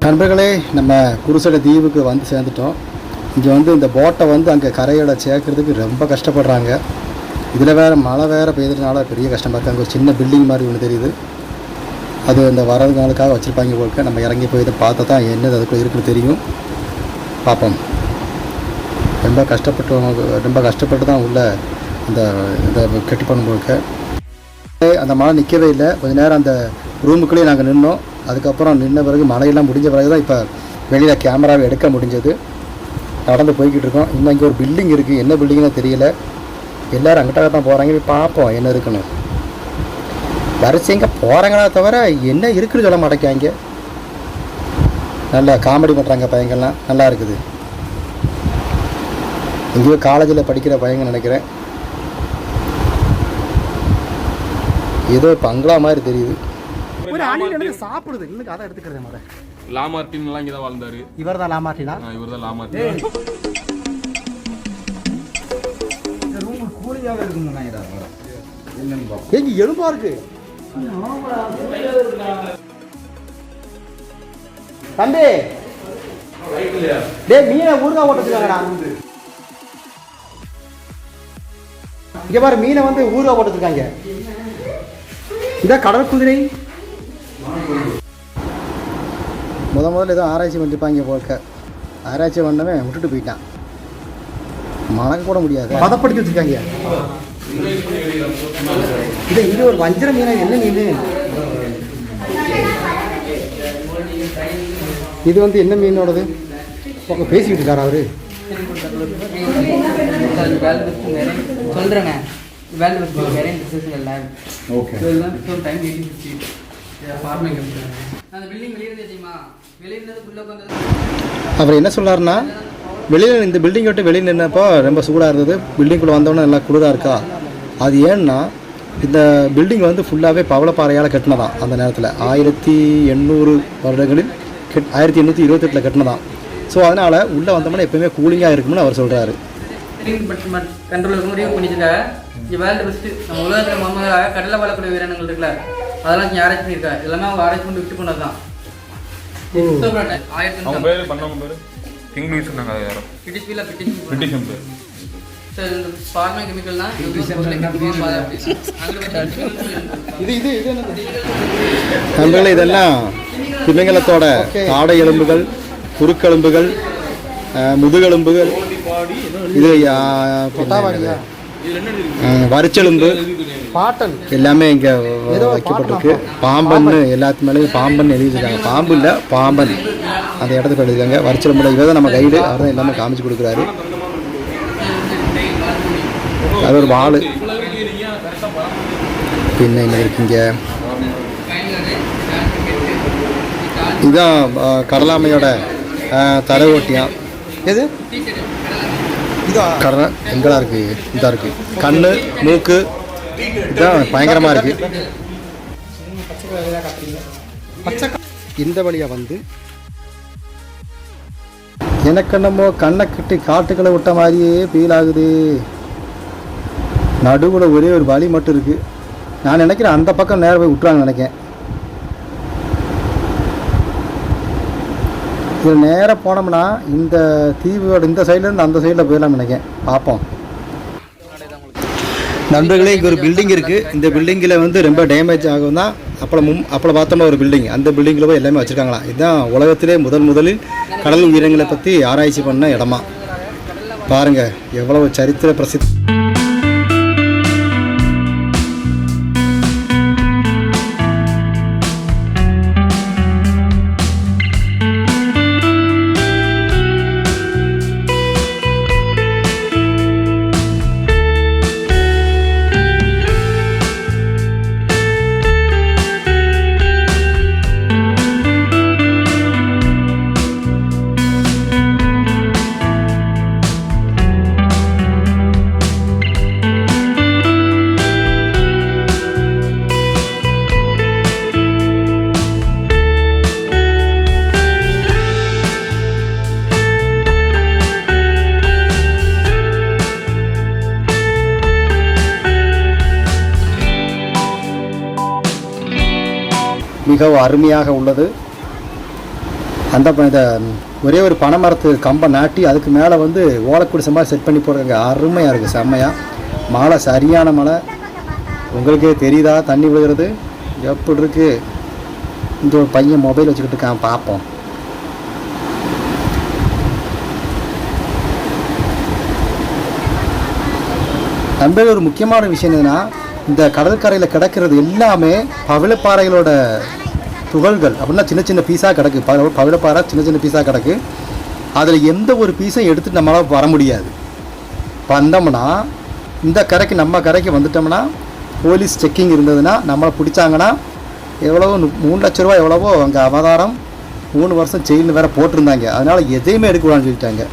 நண்பர்களே, நம்ம குருசடை தீவுக்கு வந்து சேர்ந்துட்டோம். இங்கே வந்து இந்த போட்டை வந்து அங்கே கரையோட சேர்க்கறதுக்கு ரொம்ப கஷ்டப்படுறாங்க. இதில் வேறு மழை வேறு பெய்ததுனால பெரிய கஷ்டமாக இருக்குது. அங்கே ஒரு சின்ன பில்டிங் மாதிரி ஒன்று தெரியுது. அது இந்த வரதுனாலுக்காக வச்சுருப்பாங்க போல. நம்ம இறங்கி போய் இதை பார்த்தா தான் என்னது அதுக்குள்ளே இருக்குன்னு தெரியும். பார்ப்போம். ரொம்ப கஷ்டப்பட்டு தான் உள்ள இதை கெட்டி பண்ண போக்க. அந்த மழை நிற்கவே இல்லை. கொஞ்சம் நேரம் அந்த ரூமுக்குள்ளேயே நாங்கள் நின்னோம். அதுக்கப்புறம் நின்ன பிறகு மழையெல்லாம் முடிஞ்ச பிறகு தான் இப்போ வெளியில் கேமராவை எடுக்க முடிஞ்சது. நடந்து போய்கிட்டு இருக்கோம். இன்னும் இங்கே ஒரு பில்டிங் இருக்குது. என்ன பில்டிங்னு தெரியல. எல்லோரும் அங்கிட்டாக தான் போகிறாங்க. போய் பார்ப்போம் என்ன இருக்குன்னு. வரிசைங்க போகிறாங்களா தவிர என்ன இருக்குன்னு சொல்ல மாட்டேங்காங்க. நல்லா காமெடி பண்ணுறாங்க பையங்கள்லாம். நல்லா இருக்குது. எங்கேயோ காலேஜில் படிக்கிற பையங்க நினைக்கிறேன். ஏதோ பங்களா மாதிரி தெரியுது. ஒரு ஆணில சாப்பிடுது. இன்னும் அதை எடுத்துக்கிறதே மாதிரி லாமார்டின் எல்லாம் இங்கே தான் வாழ்ந்தாரு. இவர் தான் லாமார்டினா? இவர் தான் லாமார்டின். இந்த ரூம் கூலிங்காக இருக்குங்க. எங்க எலும்பா இருக்கு தம்பி. டேய் மீனை ஊறுகாய் போட்டுருக்காங்கடா. இங்க பாரு, மீனை வந்து ஊறுகாய் போட்டுருக்காங்க. இதான் கடல் குதிரை. முதல்ல ஏதோ ஆராய்ச்சி பண்ணிருப்பாங்க போக்க. ஆராய்ச்சி பண்ணவே விட்டுட்டு போயிட்டான். மணக்க கூட முடியாது. பதப்படுத்தி வச்சுருக்காங்க. இது ஒரு வஞ்சர மீன். என்ன மீன் இது? வந்து என்ன மீனோடது? பேசிக்கிட்டு இருக்காரு அவரு. சொல்றேங்க. அவர் என்ன சொன்னார்னா, வெளியில் இந்த பில்டிங் விட்டு வெளியில் நின்னப்போ ரொம்ப சூடாக இருந்தது. பில்டிங்குள்ளே வந்தோடனே நல்லா குளிராக இருக்கா. அது ஏன்னா இந்த பில்டிங் வந்து ஃபுல்லாகவே பவளப்பாறையால் கட்டினதான். அந்த நேரத்தில் 1800 வருடங்களில் 1828 கட்டினதான். ஸோ அதனால் உள்ளே வந்தோம்னா எப்போயுமே கூலிங்காக இருக்கும்னு அவர் சொல்கிறாரு. வேர்ல்டு பெஸ்ட் நம்ம உலகத்தில் முதல்ல கடலில் வாழக்கூடிய உயிரினங்கள் இருக்குல்ல, அதெல்லாம் இங்கே ஆராய்ச்சி பண்ணியிருக்கா. எல்லாமே அவங்க ஆராய்ச்சி பண்ணி விட்டு போனது தான். இதெல்லாம் திமிங்கலத்தோட தாடை எலும்புகள், குறுக்கெலும்புகள், முதுகெலும்புகள், இது வரிச்செலும்பு எல்லாமே இங்கே வைக்கப்பட்டிருக்கு. பாம்பன்னு எல்லாத்து மேலேயும் பாம்பன் எழுதியிருக்காங்க. பாம்பு இல்லை, பாம்பன் அந்த இடத்துக்கு எழுதியிருக்காங்க. வரிச்செலும்புல இவர் தான் நம்ம கைடு. அவர் தான் எல்லாமே காமிச்சு கொடுக்குறாரு. அது ஒரு வாள். பின்ன என்ன இருக்குங்க? இதுதான் கடலாமையோட தரை ஓட்டியா. எது கடலை எங்கெல்லாம் இருக்குது? இதாக இருக்குது. கண், மூக்கு இதுதான் பயங்கரமாக இருக்குது. இந்த வழியாக வந்து எனக்கு என்னமோ கண்ணை கட்டி காட்டுக்களை விட்ட மாதிரியே ஃபீல் ஆகுது. நடுவில் ஒரே ஒரு வழி மட்டும் இருக்குது. நான் நினைக்கிறேன் அந்த பக்கம் நேரம் போய் விட்டுறாங்கன்னு நினைக்கிறேன். இதில் நேராக போனோம்னா இந்த தீவோட இந்த சைட்லேருந்து அந்த சைடில் போயிடலாம்னு நினைக்கிறேன். பார்ப்போம். நண்பர்களே, இங்கே ஒரு பில்டிங் இருக்குது. இந்த பில்டிங்கில் வந்து ரொம்ப டேமேஜ் ஆகும் தான். அப்போ பார்த்தோம்னா ஒரு பில்டிங். அந்த பில்டிங்கில் போய் எல்லாமே வச்சுருக்காங்களாம். இதுதான் உலகத்திலே முதலில் கடல் உயிரினங்களை பற்றி ஆராய்ச்சி பண்ண இடமா. பாருங்கள் எவ்வளவு சரித்திர பிரசித்தி. மிகவும் அருமையாக உள்ளது. அந்த இதை ஒரே ஒரு பனைமரத்து கம்பை நாட்டி அதுக்கு மேலே வந்து ஓலக்குடிசை மாதிரி செட் பண்ணி போடுறாங்க. அருமையாக இருக்குது, செம்மையாக. மழை, சரியான மழை. உங்களுக்கே தெரியுதா தண்ணி விழுகிறது எப்படி இருக்குது? இந்த ஒரு பையன் மொபைல் வச்சுக்கிட்டு இருக்கான், பார்ப்போம். நம்ம ஒரு முக்கியமான விஷயம் என்னன்னா, இந்த கடற்கரையில் கிடக்கிறது எல்லாமே பவிழப்பாறைகளோட துகள்கள். அப்படின்னா சின்ன சின்ன பீஸாக கிடக்கு. பவிழப்பாறை சின்ன சின்ன பீஸாக கிடக்கு. அதில் எந்த ஒரு பீஸும் எடுத்துகிட்டு நம்மளால் வர முடியாது. வந்தோம்னா இந்த கரைக்கு, நம்ம கரைக்கு வந்துட்டோம்னா போலீஸ் செக்கிங் இருந்ததுன்னா நம்மளை பிடிச்சாங்கன்னா எவ்வளவோ 3 லட்ச ரூபா எவ்வளவோ அங்கே அவதாரம், 3 வருஷம் ஜெயிலில் வேறு போட்டிருந்தாங்க. அதனால் எதையுமே எடுக்கக்கூடாதுன்னு சொல்லிட்டாங்க.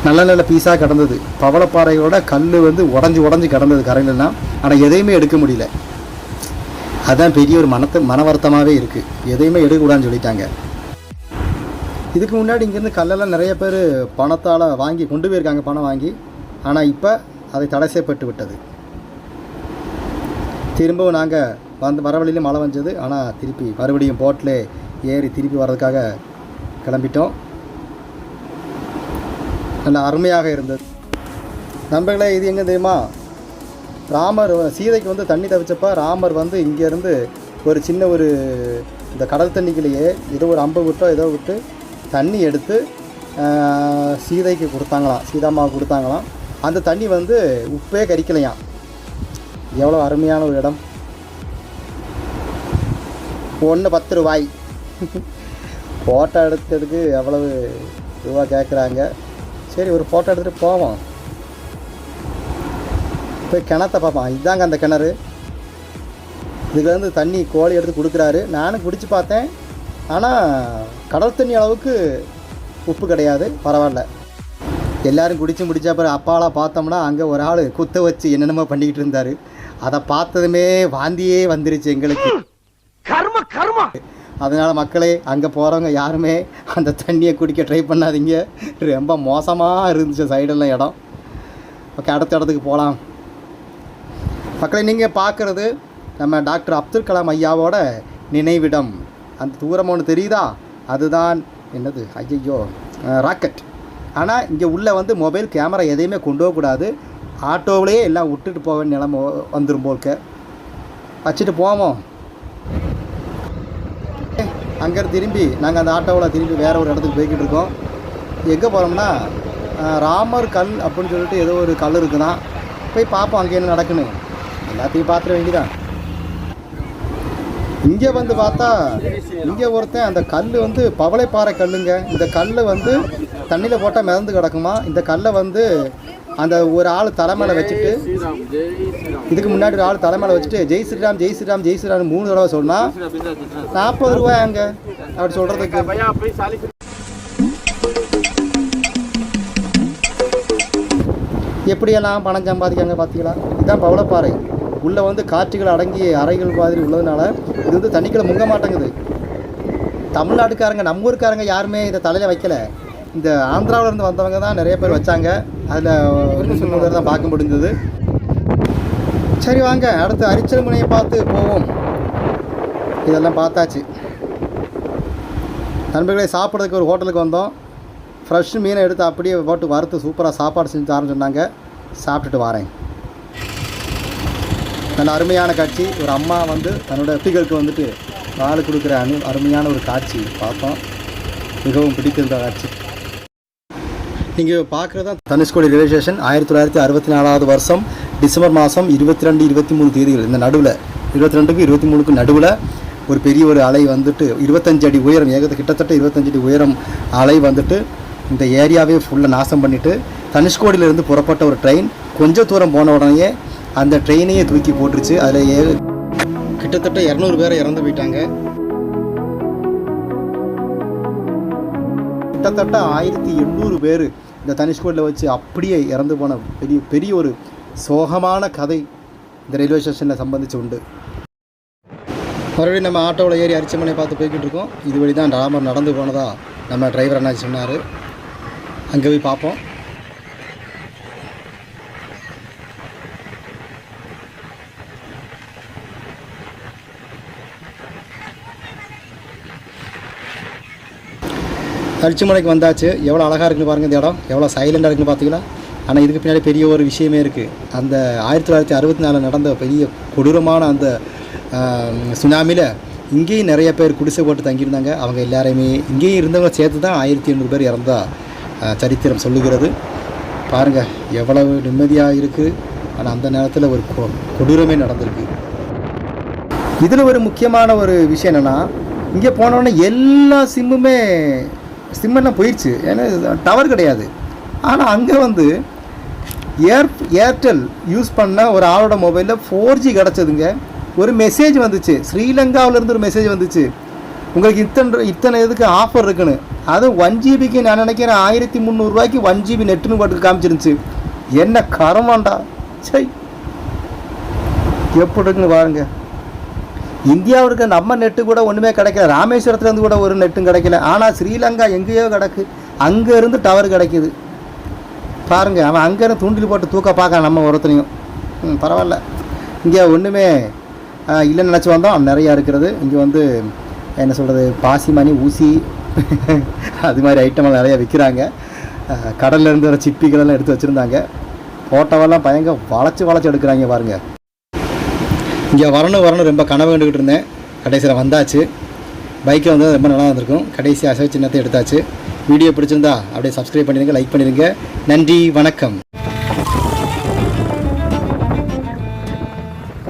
நல்ல நல்ல பீஸாக கிடந்தது. பவளப்பாறையோட கல் வந்து உடஞ்சி கிடந்தது கரையிலலாம். ஆனால் எதையுமே எடுக்க முடியல. அதுதான் பெரிய ஒரு மன வருத்தமாகவே இருக்குது. எதையுமே எடுக்கக்கூடாதுன்னு சொல்லிட்டாங்க. இதுக்கு முன்னாடி இங்கேருந்து கல்லெல்லாம் நிறைய பேர் பணத்தால் வாங்கி கொண்டு போயிருக்காங்க, பணம் வாங்கி. ஆனால் இப்போ அதை தடை செய்யப்பட்டு விட்டது. திரும்பவும் நாங்கள் வர வழியிலும் மழை வந்தது. ஆனால் திருப்பி மறுபடியும் போட்டில் ஏறி திருப்பி வர்றதுக்காக கிளம்பிட்டோம். நல்ல அருமையாக இருந்தது. நண்பர்களே, இது எங்கே தெரியுமா? ராமர் சீதைக்கு வந்து தண்ணி தவிச்சப்போ ராமர் வந்து இங்கேருந்து ஒரு சின்ன ஒரு இந்த கடல் தண்ணிக்குள்ளேயே ஏதோ ஒரு அம்பு விட்டோ ஏதோ விட்டு தண்ணி எடுத்து சீதைக்கு கொடுத்தாங்களாம், சீதாமாவுக்கு கொடுத்தாங்களாம். அந்த தண்ணி வந்து உப்பே கரிக்கலையாம். எவ்வளோ அருமையான ஒரு இடம். 10 ரூபாய். ஃபோட்டோ எடுத்ததுக்கு எவ்வளவு ரூபா கேட்குறாங்க. சரி, ஒரு ஃபோட்டோ எடுத்துகிட்டு போவோம். போய் கிணத்தை பார்ப்போம். இதுதாங்க அந்த கிணறு. இதுலேருந்து தண்ணி கோழி எடுத்து கொடுக்குறாரு. நானும் குடித்து பார்த்தேன். ஆனால் கடல் தண்ணி அளவுக்கு உப்பு கிடையாது, பரவாயில்ல. எல்லோரும் குடித்து முடிச்ச அப்புறம் அப்பாலாம் பார்த்தோம்னா அங்கே ஒரு ஆள் குத்த வச்சு என்னென்னமோ பண்ணிக்கிட்டு இருந்தார். அதை பார்த்ததுமே வாந்தியே வந்துருச்சு எங்களுக்கு. அதனால் மக்களே, அங்கே போகிறவங்க யாருமே அந்த தண்ணியை குடிக்க ட்ரை பண்ணாதீங்க. ரொம்ப மோசமாக இருந்துச்சு சைடெல்லாம் இடம். ஓகே, அடுத்த இடத்துக்கு போகலாம். மக்களை, நீங்கள் பார்க்குறது நம்ம டாக்டர் அப்துல் கலாம் ஐயாவோட நினைவிடம். அந்த தூரம் ஒன்று தெரியுதா? அதுதான் என்னது, ஐயோ, ராக்கெட். ஆனால் இங்கே உள்ளே வந்து மொபைல் கேமரா எதையுமே கொண்டு போகக்கூடாது. ஆட்டோவிலேயே எல்லாம் விட்டுட்டு போக வேண்டிய நிலமை வந்துடும் போல்க. வச்சுட்டு போவோம். அங்கேருந்து திரும்பி நாங்கள் அந்த ஆட்டோவில் திரும்பி வேறு ஒரு இடத்துக்கு போய்கிட்டு இருக்கோம். எங்கே போகிறோம்னா ராமர் கல் அப்படின்னு சொல்லிட்டு ஏதோ ஒரு கல் இருக்குதான். போய் பார்ப்போம் அங்கே என்ன நடக்குன்னு. எல்லாத்தையும் பார்த்துட வேண்டியதான். இங்கே வந்து பார்த்தா இங்கே ஒருத்தன் அந்த கல் வந்து பவளைப்பாறை கல்லுங்க. இந்த கல்லை வந்து தண்ணியில் போட்டால் மிதந்து கிடக்குமா. இந்த கல்லை வந்து அந்த ஒரு ஆள் தலைமையில் வச்சுட்டு, இதுக்கு முன்னாடி ஒரு ஆள் தலைமையில் வச்சுட்டு ஜெய் ஸ்ரீராம் ஜெய் ஸ்ரீராம் ஜெய் ஸ்ரீராம் 3 தடவை சொன்னால் 40 ரூபாய் அங்கே அப்படி சொல்கிறதுக்கு. எப்படியெல்லாம் பணம் சம்பாதிக்காங்க பார்த்தீங்களா? இதுதான் பவளப்பாறை. உள்ளே வந்து காற்றுகள் அடங்கிய அறைகள் மாதிரி உள்ளதுனால இது வந்து தண்ணிக்குள்ளே முங்க மாட்டேங்குது. தமிழ்நாட்டுக்காரங்க, நம்ம ஊருக்காரங்க யாருமே இதை தலையில் வைக்கலை. இந்த ஆந்திராவிலேருந்து வந்தவங்க தான் நிறைய பேர் வச்சாங்க. அதில் ஒரு 2 பேர் தான் பார்க்க முடிஞ்சது. சரி, வாங்க அடுத்து அரிச்சல் முனையை பார்த்து போவோம். இதெல்லாம் பார்த்தாச்சு. நண்பர்களே, சாப்பிட்றதுக்கு ஒரு ஹோட்டலுக்கு வந்தோம். ஃப்ரெஷ் மீனை எடுத்து அப்படியே போட்டு வறுத்து சூப்பராக சாப்பாடு செஞ்சு தரேன்னு சொன்னாங்க. சாப்பிட்டுட்டு வரேன். நல்ல அருமையான காட்சி. ஒரு அம்மா வந்து தன்னோட குட்டிகளுக்கு வந்துட்டு பால் கொடுக்குற அருமையான ஒரு காட்சி பார்த்தோம். மிகவும் பிடித்திருந்த காட்சி. நீங்கள் பார்க்குறது தான் தனுஷ்கோடி ரயில்வே ஸ்டேஷன். 1964 வருஷம் டிசம்பர் மாதம் 22, 23 தேதிகள் இந்த நடுவில் 22க்கு 23க்கு நடுவில் ஒரு பெரிய ஒரு அலை வந்துட்டு 25 அடி உயரம், கிட்டத்தட்ட 25 அடி உயரம் அலை வந்துட்டு இந்த ஏரியாவே ஃபுல்லாக நாசம் பண்ணிவிட்டு தனுஷ்கோடியிலேருந்து புறப்பட்ட ஒரு ட்ரெயின் கொஞ்சம் தூரம் போன உடனே அந்த ட்ரெயினையே தூக்கி போட்டுருச்சு. அதில் கிட்டத்தட்ட 200 பேரை இறந்து போயிட்டாங்க. கிட்டத்தட்ட 1800 பேர் இந்த தனுஷ்கோடியில் வச்சு அப்படியே இறந்து போன பெரிய ஒரு சோகமான கதை இந்த ரயில்வே ஸ்டேஷனில் சம்பந்திச்சு உண்டு. மறுபடியும் நம்ம ஆட்டோவில் ஏறி அரிச்சமனை பார்த்து போய்கிட்டு இருக்கோம். இது வழி தான் ராமர் நடந்து போனதா நம்ம டிரைவர் அண்ணாச்சி சொன்னார். அங்கே போய் பார்ப்போம். தரிச்சுமலைக்கு வந்தாச்சு. எவ்வளோ அழகாக இருக்குன்னு பாருங்கள் இந்த இடம், எவ்வளோ சைலண்டாக இருக்குன்னு பார்த்தீங்களா. ஆனால் இதுக்கு பின்னாடி பெரிய ஒரு விஷயமே இருக்குது. அந்த 1964 நடந்த பெரிய கொடூரமான அந்த சுனாமியில் இங்கேயும் நிறைய பேர் குடிசை போட்டு தங்கியிருந்தாங்க. அவங்க எல்லாரையுமே இங்கேயும் இருந்தவங்க சேர்த்து தான் 1800 பேர் இறந்தா சரித்திரம் சொல்லுகிறது. பாருங்கள் எவ்வளவு நிம்மதியாக இருக்குது. ஆனால் அந்த நேரத்தில் ஒரு கொடூரமே நடந்திருக்கு. இதில் ஒரு முக்கியமான ஒரு விஷயம் என்னென்னா, இங்கே போனோடனே எல்லா சிம்மெல்லாம் போயிடுச்சு. ஏன்னா டவர் கிடையாது. ஆனால் அங்கே வந்து ஏர்டெல் யூஸ் பண்ண ஒரு ஆளோட மொபைலில் 4G கிடச்சதுங்க. ஒரு மெசேஜ் வந்துச்சு, ஸ்ரீலங்காவிலேருந்து ஒரு மெசேஜ் வந்துச்சு, உங்களுக்கு இத்தனை இதுக்கு ஆஃபர் இருக்குன்னு. அது 1GB நான் நினைக்கிறேன் 1300 ரூபாய்க்கு 1GB நெட்டுன்னு பாட்டுக்கு காமிச்சிருந்துச்சு. என்ன கரமாண்டா சை, எப்படி இருக்குன்னு பாருங்க. இந்தியாவில் இருக்க நம்ம நெட்டு கூட ஒன்றுமே கிடைக்கல. ராமேஸ்வரத்துலேருந்து கூட ஒரு நெட்டும் கிடைக்கல. ஆனால் ஸ்ரீலங்கா எங்கேயோ கிடக்கு, அங்கேருந்து டவர் கிடைக்கிது பாருங்கள். அவன் அங்கேருந்து தூண்டில் போட்டு தூக்க பார்க்க நம்ம ஒருத்தனையும். பரவாயில்ல, இங்கே ஒன்றுமே இல்லைன்னு நினச்சி வந்தோம். நிறையா இருக்கிறது இங்கே வந்து என்ன சொல்கிறது, பாசிமணி ஊசி அது மாதிரி ஐட்டமெல்லாம் நிறையா விற்கிறாங்க. கடல்லேருந்து வர சிப்பிகளெல்லாம் எடுத்து வச்சுருந்தாங்க. ஃபோட்டோவெல்லாம் பயங்கர வளைச்சி எடுக்கிறாங்க பாருங்கள். இங்கே வரணும் ரொம்ப கனவு கண்டுக்கிட்டு இருந்தேன். கடைசியில் வந்தாச்சு. பைக்கில் வந்து ரொம்ப நல்லா வந்திருக்கும். கடைசி அசை சின்னத்தை எடுத்தாச்சு. வீடியோ பிடிச்சிருந்தா அப்படியே சப்ஸ்கிரைப் பண்ணிடுங்க, லைக் பண்ணிடுங்க. நன்றி, வணக்கம்.